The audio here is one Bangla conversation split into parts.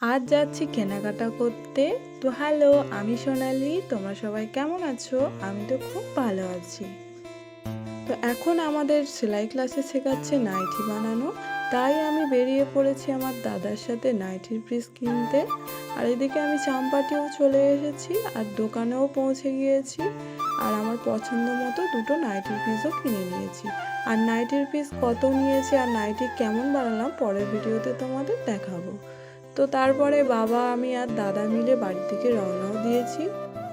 আজ যাচ্ছি কেনাকাটা করতে। তো হ্যালো, আমি সোনালি। তোমরা সবাই কেমন আছো? আমি তো খুব ভালো আছি। তো এখন আমাদের সেলাই ক্লাসে শেখাচ্ছে নাইটি বানানো। তাই আমি বেরিয়ে পড়েছি আমার দাদার সাথে নাইটির পিস কিনতে। আর এদিকে আমি চাম্পাটিও চলে এসেছি আর দোকানেও পৌঁছে গিয়েছি। আর আমার পছন্দ মতো দুটো নাইটির পিসও কিনে নিয়েছি। আর নাইটির পিস কত নিয়েছি আর নাইটি কেমন বানালাম পরের ভিডিওতে তোমাদের দেখাবো। তো তারপরে বাবা, আমি আর দাদা মিলে বাড়ি থেকে রওনাও দিয়েছি।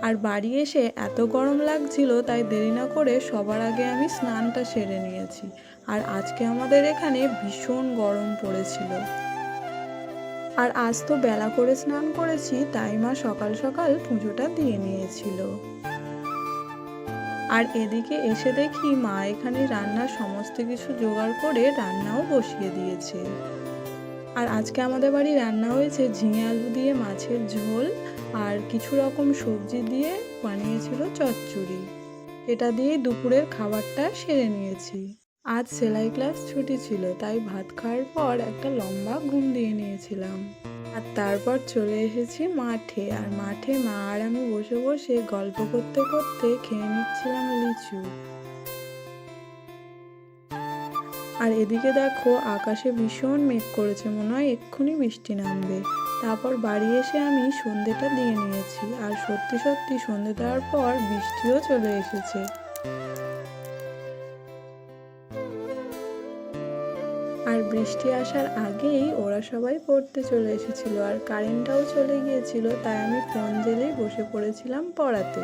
আর বাড়ি এসে এত গরম লাগছিল, তাই দেরি না করে সবার আগে আমি স্নানটা সেরে নিয়েছি। আর আজকে আমাদের এখানে ভীষণ গরম পড়েছিল। আর আজ তো বেলা করে স্নান করেছি, তাই মা সকাল সকাল পুজোটা দিয়ে নিয়েছিল। আর এদিকে এসে দেখি মা এখানে রান্নার সমস্ত কিছু জোগাড় করে রান্নাও বসিয়ে দিয়েছে। আর আজকে আমাদের বাড়ি রান্না হয়েছে ঝিঙে আলু দিয়ে মাছের ঝোল আর কিছু রকম সবজি দিয়ে বানিয়েছিল চচ্চড়ি। এটা দিয়েই দুপুরের খাবারটা সেরে নিয়েছি। আজ সেলাই ক্লাস ছুটি ছিল, তাই ভাত খাওয়ার পর একটা লম্বা ঘুম দিয়ে নিয়েছিলাম। আর তারপর চলে এসেছি মাঠে। আর মাঠে মা আর আমি বসে বসে গল্প করতে করতে খেয়ে নিচ্ছিলাম লিচু। আর এদিকে দেখো আকাশে ভীষণ মেঘ করেছে, মনে হয় এক্ষুনি বৃষ্টি নামবে। তারপর বাড়ি এসে আমি সন্ধেটা দিয়ে নিয়েছি। আর সত্যি সত্যি সন্ধে দেওয়ার পর বৃষ্টিও চলে এসেছে। আর বৃষ্টি আসার আগেই ওরা সবাই পড়তে চলে এসেছিল আর কারেন্টটাও চলে গিয়েছিল, তাই আমি ফোন জ্বেলেই বসে পড়েছিলাম পড়াতে।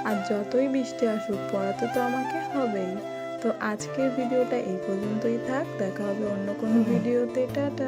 আর যতই বৃষ্টি আসুক পড়াতে তো আমাকে হবেই। তো আজকের ভিডিওটা এই পর্যন্তই থাক, দেখা হবে অন্য কোনো ভিডিওতে। টাটা।